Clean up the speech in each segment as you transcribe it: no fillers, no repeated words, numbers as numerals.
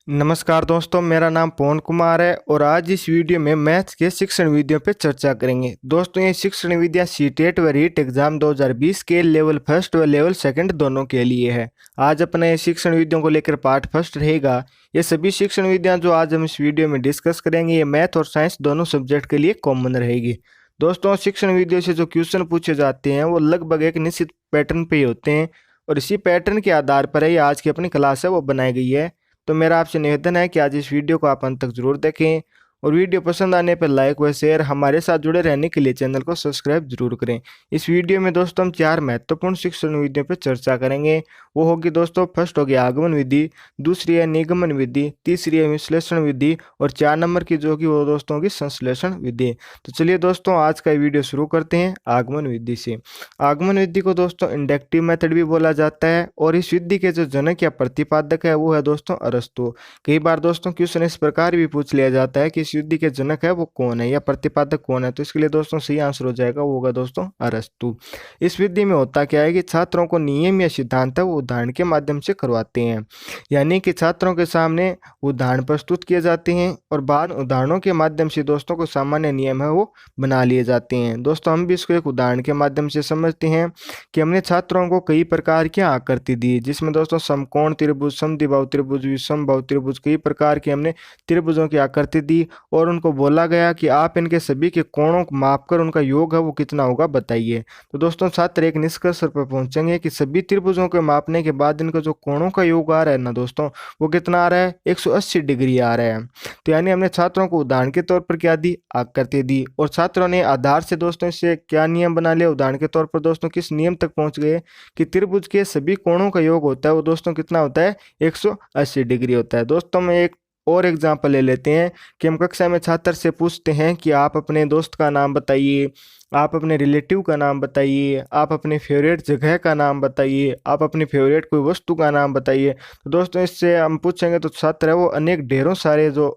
नमस्कार दोस्तों, मेरा नाम पवन कुमार है और आज इस वीडियो में मैथ्स के शिक्षण विधियों पर चर्चा करेंगे। दोस्तों, ये शिक्षण विधियाँ सीटेट व रीट एग्जाम 2020 के लेवल फर्स्ट व लेवल सेकंड दोनों के लिए है। आज अपने शिक्षण विधियों को लेकर पार्ट फर्स्ट रहेगा। ये सभी शिक्षण विधियाँ जो आज हम इस वीडियो में डिस्कस करेंगे, ये मैथ और साइंस दोनों सब्जेक्ट के लिए कॉमन रहेगी। दोस्तों, शिक्षण विधियों से जो क्वेश्चन पूछे जाते हैं वो लगभग एक निश्चित पैटर्न पे ही होते हैं और इसी पैटर्न के आधार पर ही आज की अपनी क्लास है वो बनाई गई है। तो मेरा आपसे निवेदन है कि आज इस वीडियो को आप अंत तक जरूर देखें और वीडियो पसंद आने पर लाइक व शेयर, हमारे साथ जुड़े रहने के लिए चैनल को सब्सक्राइब जरूर करें। इस वीडियो में दोस्तों हम 4 महत्वपूर्ण शिक्षण विधियों पर चर्चा करेंगे। वो होगी दोस्तों, फर्स्ट होगी आगमन विधि, दूसरी है निगमन विधि, तीसरी है विश्लेषण विधि और 4 नंबर की जो होगी वो दोस्तों की संश्लेषण विधि। तो चलिए दोस्तों, आज का वीडियो शुरू करते हैं आगमन विधि से। आगमन विधि को दोस्तों इंडक्टिव मेथड भी बोला जाता है और इस विधि के जो जनक या प्रतिपादक है वो है दोस्तों अरस्तु। कई बार दोस्तों क्वेश्चन इस प्रकार भी पूछ लिया जाता है कि इस विधि के जनक है वो कौन है या प्रतिपादक कौन है, तो इसके लिए दोस्तों सही आंसर हो जाएगा, वो होगा दोस्तों अरस्तु। इस विधि में होता क्या है कि छात्रों को नियम या सिद्धांत है वो उदाहरण के माध्यम से करवाते हैं, यानी कि छात्रों के सामने उदाहरण प्रस्तुत किए जाते हैं और बाद उदाहरणों के माध्यम से दोस्तों को सामान्य नियम है वो बना लिए जाते हैं। दोस्तों, हम भी इसको एक उदाहरण के माध्यम से समझते हैं कि हमने छात्रों को कई प्रकार की आकृति दी, जिसमें दोस्तों समकोण त्रिभुज, समद्विबाहु त्रिभुज, विषमबाहु त्रिभुज, कई प्रकार की हमने त्रिभुजों की आकृति दी और उनको बोला गया कि आप इनके सभी के कोणों को मापकर उनका योग है वो कितना होगा बताइए। तो दोस्तों, छात्र एक निष्कर्ष पर पहुंचेंगे कि सभी त्रिभुजों को मापने के बाद इनका जो कोणों का योग आ रहा है ना दोस्तों, वो कितना आ रहा है, 180 डिग्री आ रहा है। तो यानी हमने छात्रों को उदाहरण के तौर पर क्या दी, आकृति दी और छात्रों ने आधार से दोस्तों इससे क्या नियम बना लिया, उदाहरण के तौर पर दोस्तों किस नियम तक पहुंच गए कि त्रिभुज के सभी कोणों का योग होता है वो दोस्तों कितना होता है, 180 डिग्री होता है। दोस्तों, मैं एक और एग्जाम्पल ले लेते हैं कि हम कक्षा में छात्र से पूछते हैं कि आप अपने दोस्त का नाम बताइए, आप अपने रिलेटिव का नाम बताइए, आप अपने फेवरेट जगह का नाम बताइए, आप अपनी फेवरेट कोई वस्तु का नाम बताइए। तो दोस्तों इससे हम पूछेंगे तो छात्र है वो अनेक ढेरों सारे जो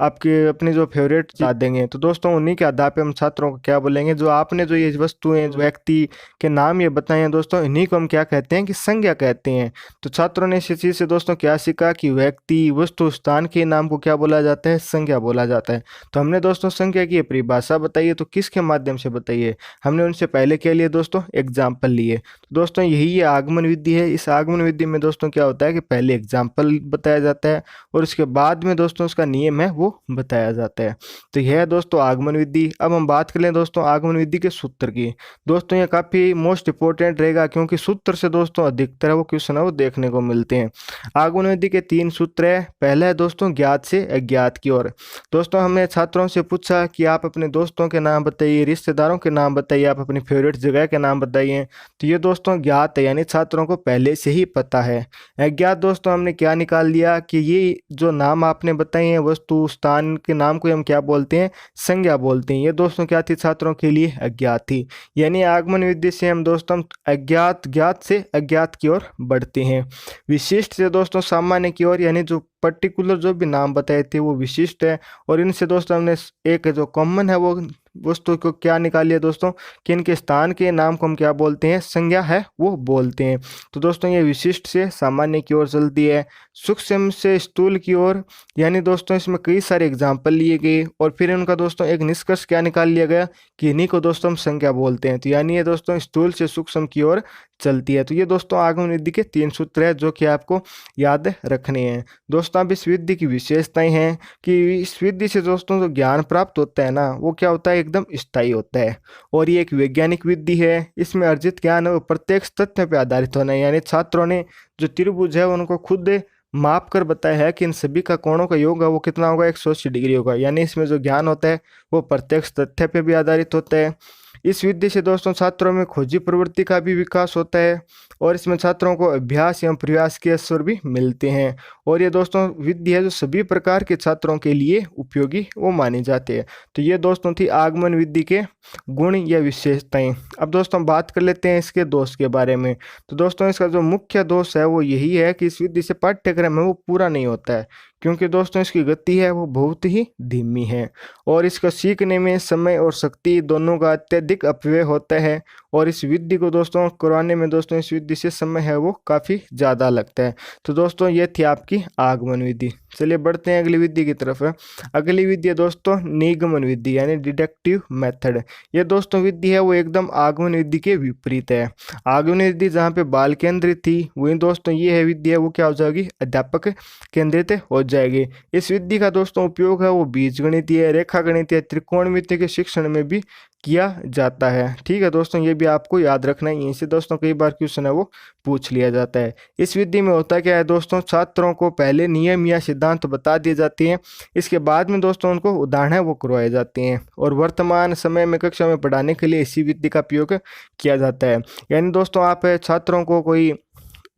आपके अपने जो फेवरेट बता देंगे। तो दोस्तों उन्हीं के आधार पे हम छात्रों को क्या बोलेंगे, जो आपने जो ये वस्तुएं जो व्यक्ति के नाम ये बताए हैं दोस्तों, इन्हीं को हम क्या कहते हैं कि संज्ञा कहते हैं। तो छात्रों ने इस चीज़ से दोस्तों क्या सीखा कि व्यक्ति, वस्तु, स्थान के नाम को क्या बोला जाता है, संज्ञा बोला जाता है। तो हमने दोस्तों संज्ञा की परिभाषा बताइए, तो किसके माध्यम से बताइए, हमने उनसे पहले क्या लिए दोस्तों, एग्जाम्पल लिए। तो दोस्तों यही ये आगमन विधि है। इस आगमन विधि में दोस्तों क्या होता है कि पहले एग्जाम्पल बताया जाता है और उसके बाद में दोस्तों उसका नियम है वो बताया जाता है। तो यह है दोस्तों आगमन विधि। अब हम बात कर लें दोस्तों आगमन विधि के सूत्र की। दोस्तों ये काफ़ी मोस्ट इंपॉर्टेंट रहेगा क्योंकि सूत्र से दोस्तों अधिकतर वो क्वेश्चन है वो देखने को मिलते हैं। आगमन विधि के 3 सूत्र है। पहला है दोस्तों ज्ञात से अज्ञात की ओर। दोस्तों हमने छात्रों से पूछा कि आप अपने दोस्तों के नाम बताइए, रिश्तेदारों के नाम बताइए, आप अपनी फेवरेट जगह के नाम बताइए। तो ये दोस्तों ज्ञात है, यानी छात्रों को पहले से ही पता है। अज्ञात दोस्तों हमने क्या निकाल लिया कि ये जो नाम आपने बताए हैं वस्तु, स्थान के नाम को हम क्या बोलते हैं, संज्ञा बोलते हैं। ये दोस्तों क्या थी, छात्रों के लिए अज्ञात थी। यानी आगमन विधि से हम दोस्तों अज्ञात, ज्ञात से अज्ञात की ओर बढ़ते हैं। विशिष्ट से दोस्तों सामान्य की ओर, यानी जो पर्टिकुलर जो भी नाम बताए थे वो विशिष्ट है। और इनसे दोस्तों हमने एक जो कॉमन है वो वस्तु को क्या निकाल लिया दोस्तों कि इनके स्थान के नाम को हम क्या बोलते हैं, संज्ञा है वो बोलते हैं। तो दोस्तों ये विशिष्ट से सामान्य की ओर चलती है। सूक्ष्म से स्थूल की ओर, यानी दोस्तों इसमें कई सारे एग्जाम्पल लिए गए और फिर इनका दोस्तों एक निष्कर्ष क्या निकाल लिया गया कि इन्हीं को दोस्तों हम संज्ञा बोलते हैं। तो यानी ये दोस्तों स्थूल से सूक्ष्म की ओर चलती है। तो ये दोस्तों आगमन विधि के 3 सूत्र है जो कि आपको याद रखने हैं। दोस्तों अब इस विधि की विशेषताएं हैं कि इस विधि से दोस्तों जो ज्ञान प्राप्त होता है ना वो क्या होता है, एकदम स्थायी होता है और ये एक वैज्ञानिक विधि है। इसमें अर्जित ज्ञान है वो प्रत्यक्ष तथ्य पर आधारित होना है, यानी छात्रों ने जो त्रिभुज है उनको खुद माप कर बताया है कि इन सभी का कोणों का योग है वो कितना होगा, 180 डिग्री होगा। यानी इसमें जो ज्ञान होता है वो प्रत्यक्ष तथ्य पे भी आधारित होता है। इस विधि से दोस्तों छात्रों में खोजी प्रवृत्ति का भी विकास होता है और इसमें छात्रों को अभ्यास एवं प्रयास के अवसर भी मिलते हैं। और ये दोस्तों विधि है जो सभी प्रकार के छात्रों के लिए उपयोगी वो माने जाते हैं। तो ये दोस्तों थी आगमन विधि के गुण या विशेषताएं। अब दोस्तों बात कर लेते हैं इसके दोष के बारे में। तो दोस्तों इसका जो मुख्य दोष है वो यही है कि इस विधि से पाठ्यक्रम है वो पूरा नहीं होता है, क्योंकि दोस्तों इसकी गति है वो बहुत ही धीमी है और इसका सीखने में समय और शक्ति दोनों का अत्यधिक अपव्यय होता है। और इस विधि को दोस्तों करवाने में दोस्तों इस विधि से समय है वो काफ़ी ज़्यादा लगता है। तो दोस्तों ये थी आपकी आगमन विधि। चलिए बढ़ते हैं अगली विधि की तरफ। अगली विधि है दोस्तों निगमन विधि यानी डिडक्टिव मेथड। ये दोस्तों विधि है वो एकदम आगमन विधि के विपरीत है। आगमन विधि जहाँ पे बाल केंद्रित थी, वही दोस्तों ये है विधि है वो क्या हो जाएगी, अध्यापक केंद्रित हो जाएगी। इस विधि का दोस्तों उपयोग है वो बीजगणितीय, रेखा गणितीय, त्रिकोणमितीय के शिक्षण में भी किया जाता है। ठीक है दोस्तों, ये भी आपको याद रखना है, यहीं से दोस्तों कई बार क्वेश्चन है वो पूछ लिया जाता है। इस विधि में होता क्या है दोस्तों, छात्रों को पहले नियम या सिद्धांत बता दिए जाते हैं, इसके बाद में दोस्तों उनको उदाहरण है वो करवाए जाते हैं और वर्तमान समय में कक्षा में पढ़ाने के लिए इसी विधि का उपयोग किया जाता है। यानी दोस्तों आप छात्रों को कोई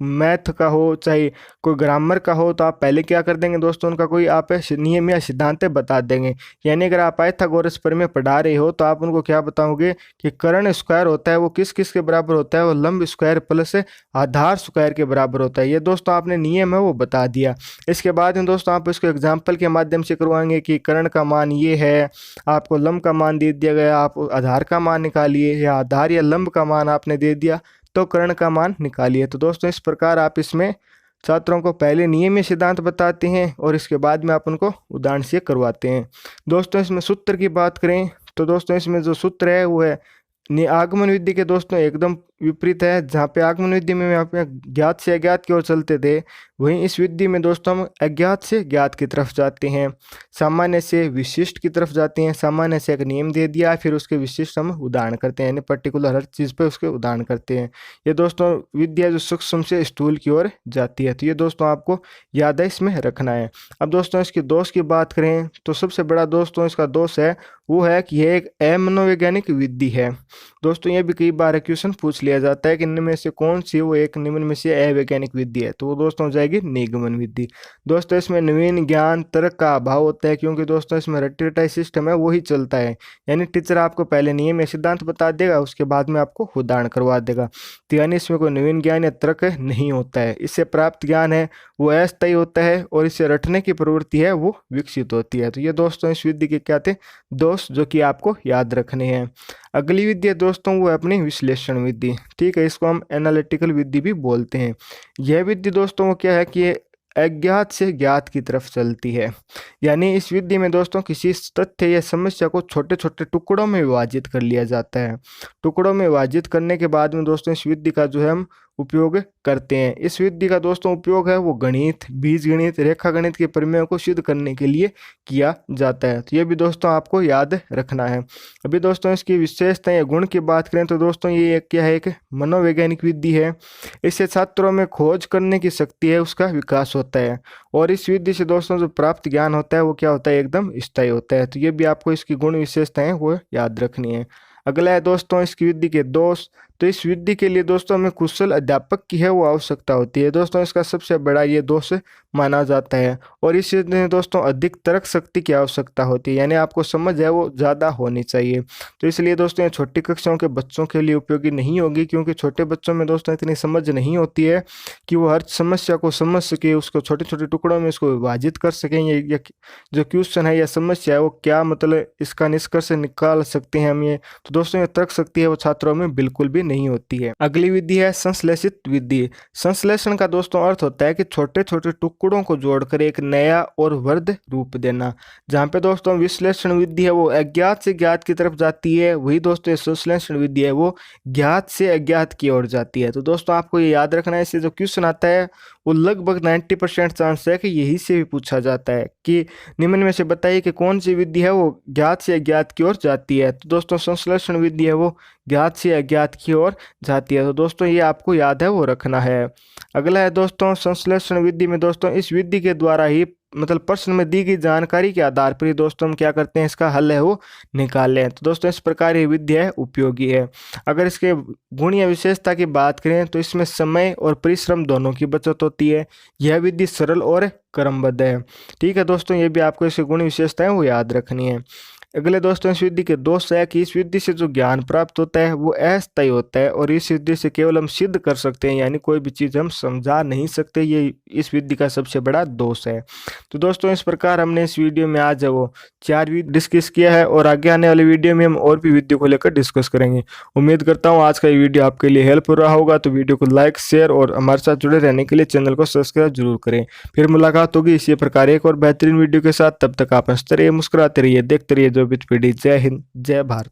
मैथ का हो चाहे कोई ग्रामर का हो तो आप पहले क्या कर देंगे दोस्तों, उनका कोई आप नियम या सिद्धांत बता देंगे। यानी अगर आप पाइथागोरस प्रमेय पढ़ा रहे हो तो आप उनको क्या बताओगे कि कर्ण स्क्वायर होता है वो किस किस के बराबर होता है, वो लंब स्क्वायर प्लस आधार स्क्वायर के बराबर होता है। ये दोस्तों आपने नियम है वो बता दिया। इसके बाद में दोस्तों आप इसको एग्जाम्पल के माध्यम से करवाएंगे कि कर्ण का मान ये है, आपको लंब का मान दे दिया गया, आप आधार का मान निकालिए, या आधार या लंब का मान आपने दे दिया तो कर्ण का मान निकालिए। तो दोस्तों इस प्रकार आप इसमें छात्रों को पहले नियम या सिद्धांत बताते हैं और इसके बाद में आप उनको उदाहरण से करवाते हैं। दोस्तों इसमें सूत्र की बात करें तो दोस्तों इसमें जो सूत्र है वो है आगमन विधि के दोस्तों एकदम विपरीत है। जहाँ पे आगमन विधि में आप ज्ञात से अज्ञात की ओर चलते थे, वहीं इस विधि में दोस्तों हम अज्ञात से ज्ञात की तरफ जाते हैं, सामान्य से विशिष्ट की तरफ जाते हैं। सामान्य से एक नियम दे दिया, फिर उसके विशिष्ट हम उदाहरण करते हैं, यानी पर्टिकुलर हर चीज़ पे उसके उदाहरण करते हैं। ये दोस्तों विद्या जो सूक्ष्म से स्थूल की ओर जाती है। तो ये दोस्तों आपको याद है, इसमें रखना है। अब दोस्तों इसके दोष की बात करें तो सबसे बड़ा दोस्तों इसका दोष है वो है कि यह एक अमनोवैज्ञानिक विधि है। दोस्तों ये भी कई बार क्वेश्चन पूछ लिया जाता है कि निम्न में से कौन सी वो एक निम्न में से अवैज्ञानिक विधि है, तो वो दोस्तों हो जाएगी निगमन विधि। दोस्तों इसमें नवीन ज्ञान तर्क का अभाव होता है, क्योंकि दोस्तों इसमें रट्टी रटाई सिस्टम है वही चलता है। यानी टीचर आपको पहले नियम या सिद्धांत बता देगा, उसके बाद में आपको उदाहरण करवा देगा। तो यानी इसमें कोई नवीन ज्ञान या तर्क नहीं होता है। इससे प्राप्त ज्ञान है वो अस्थायी होता है और इससे रटने की प्रवृत्ति है वो विकसित होती है। तो ये दोस्तों इस विधि के क्या थे दोस्त, जो कि आपको याद रखने हैं। अगली विधि दोस्तों वो है अपनी विश्लेषण विधि। ठीक है, इसको हम एनालिटिकल विधि भी बोलते हैं। यह विधि दोस्तों वो क्या है कि ये अज्ञात से ज्ञात की तरफ चलती है। यानी इस विधि में दोस्तों किसी तथ्य या समस्या को छोटे छोटे टुकड़ों में विभाजित कर लिया जाता है। टुकड़ों में विभाजित करने के बाद में दोस्तों इस विधि का जो है हम उपयोग करते हैं। इस विधि का दोस्तों उपयोग है वो गणित, बीजगणित, रेखा गणित के प्रमेयों को सिद्ध करने के लिए किया जाता है। तो ये भी दोस्तों आपको याद रखना है। अभी दोस्तों इसकी विशेषता या गुण की बात करें तो दोस्तों ये क्या है, एक मनोवैज्ञानिक विधि है। इससे छात्रों में खोज करने की शक्ति है उसका विकास होता है और इस विधि से दोस्तों जो प्राप्त ज्ञान होता है वो क्या होता है, एकदम स्थायी होता है। तो ये भी आपको इसकी गुण विशेषताएं वो याद रखनी है। अगला है दोस्तों इसकी विधि के दोष। तो इस विधि के लिए दोस्तों हमें कुशल अध्यापक की है वो आवश्यकता होती है। दोस्तों इसका सबसे बड़ा ये दोष माना जाता है और इसमें दोस्तों अधिक तर्क शक्ति की आवश्यकता होती है, यानी आपको समझ है वो ज़्यादा होनी चाहिए। तो इसलिए दोस्तों ये छोटी कक्षाओं के बच्चों के लिए उपयोगी नहीं होगी, क्योंकि छोटे बच्चों में दोस्तों इतनी समझ नहीं होती है कि वो हर समस्या को समझ सके, उसको छोटे छोटे टुकड़ों में इसको विभाजित कर सकें, या जो क्वेश्चन है या समस्या है वो क्या मतलब इसका निष्कर्ष निकाल सकते हैं हम। ये तो दोस्तों ये तर्क शक्ति है वो छात्रों में बिल्कुल भी नहीं होती है। अगली विधि है संश्लेषित विधि। संश्लेषण का दोस्तों अर्थ होता है कि छोटे छोटे टुकड़ों को जोड़कर एक नया और वर्ध रूप देना। जहाँ पे दोस्तों विश्लेषण विधि है वो अज्ञात से ज्ञात की तरफ जाती है, वही दोस्तों संश्लेषण विधि है वो ज्ञात से अज्ञात की ओर जाती है। तो दोस्तों आपको ये याद रखना है, इससे जो क्वेश्चन आता है वो लगभग 90% चांस है कि यही से भी पूछा जाता है कि निम्न में से बताइए कि कौन सी विधि है वो ज्ञात से अज्ञात की ओर जाती है। तो दोस्तों संश्लेषण विधि है वो ज्ञात से अज्ञात की ओर जाती है। तो दोस्तों ये आपको याद है वो रखना है। अगला है दोस्तों संश्लेषण विधि में दोस्तों इस विधि के द्वारा ही मतलब प्रश्न में दी गई जानकारी के आधार पर ही दोस्तों हम क्या करते हैं, इसका हल है वो निकाल लें। तो दोस्तों इस प्रकार ये विधि है उपयोगी है। अगर इसके गुण या विशेषता की बात करें तो इसमें समय और परिश्रम दोनों की बचत होती है। यह विधि सरल और क्रमबद्ध है। ठीक है दोस्तों, ये भी आपको इसके गुण विशेषताएं वो याद रखनी है। अगले दोस्तों इस विधि के दोष है कि इस विधि से जो ज्ञान प्राप्त होता है वो अस्थायी होता है और इस विधि से केवल हम सिद्ध कर सकते हैं, यानी कोई भी चीज़ हम समझा नहीं सकते। ये इस विधि का सबसे बड़ा दोष है। तो दोस्तों इस प्रकार हमने इस वीडियो में आज वो 4 विधि डिस्कस किया है और आगे आने वाले वीडियो में हम और भी विधियों को लेकर डिस्कस करेंगे। उम्मीद करता हूँ आज का ये वीडियो आपके लिए हेल्पफुल रहा होगा। तो वीडियो को लाइक, शेयर और हमारे साथ जुड़े रहने के लिए चैनल को सब्सक्राइब जरूर करें। फिर मुलाकात होगी इसी प्रकार एक और बेहतरीन वीडियो के साथ। तब तक आप हंसते रहिए, मुस्कुराते रहिए, देखते रहिए जो भी पीढ़ी। जय हिंद, जय भारत।